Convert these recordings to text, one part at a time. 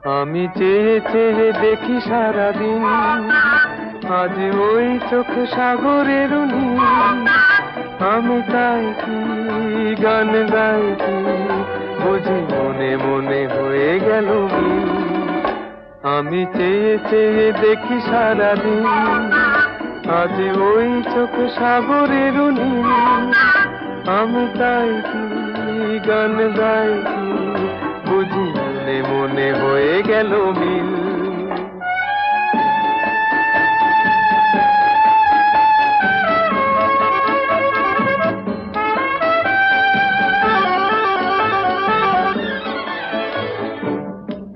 আমি চেয়ে চেয়ে দেখি সারাদিন, আজ ওই চোখ সাগরের নীল। আমি তাই কি গান গাই কি, বুঝি মনে মনে হয়ে গেল মিল। আমি চেয়ে চেয়ে দেখি সারাদিন, আজ ওই চোখ সাগরের নীল। আমি তাই কি গান গাই কি, বুঝি মনে মনে হয়ে গেল মিল।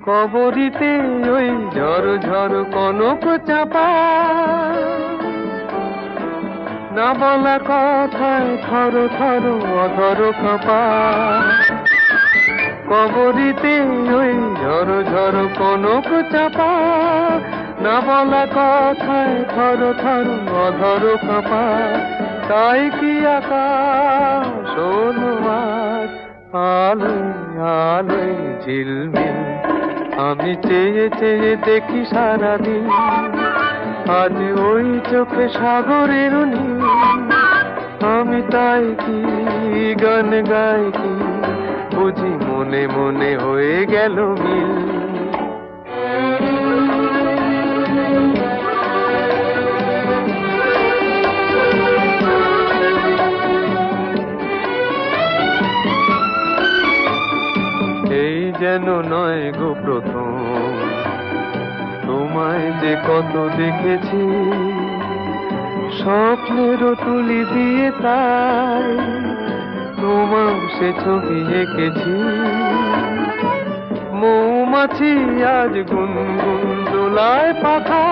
কবরীতে ওই ঝড় ঝড় কনক চাপা, না বলা কথায় থর থর অধর কাঁপা। কবরীতে ওই ঝড় ঝড় কনক চাপা, না বলা কথায় থর থর অধর কাঁপা। তাই কি আকাশ হলো আজ আলোয় আলোয় ঝিলমিল। আমি চেয়ে চেয়ে দেখি সারাদিন, আজ ওই চোখে সাগরের নীল। আমি তাই কি গান গাই কি, বুঝি মনে মনে হয়ে গেল মিল। এই যেন নয় গো প্রথম, তোমায় যে কত দেখেছি স্বপ্নেরও তুলি দিয়ে, তাই তোমার সে ছবি এঁকেছি। মৌমাছি আজ গুনগুন দোলায় পাখা,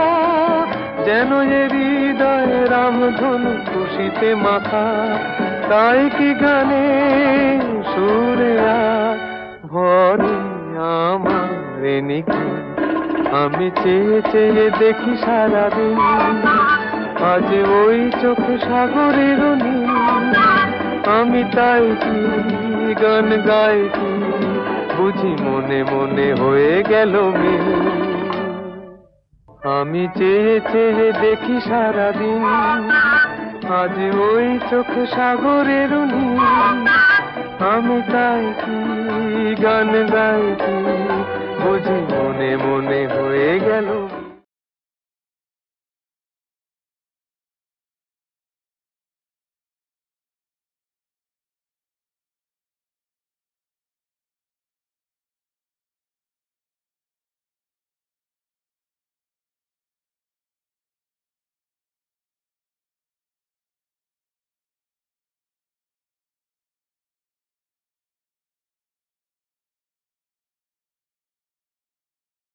যেন এ হৃদয় রামধনু খুশিতে মাখা। তাই কি গানে সুরে ভরে আমার নিকি। আমি চেয়ে চেয়ে দেখি সারাদিন, আজ ওই চোখ সাগরের নীল। আমি তাই কি গান গাই কি, বুঝি মনে মনে হয়ে গেল মিল। আমি চেয়ে চেয়ে দেখি সারাদিন, আজ ওই চোখ সাগরের নীল। আমি তাই কি গান গাই কি, বুঝি মনে মনে হয়ে গেল।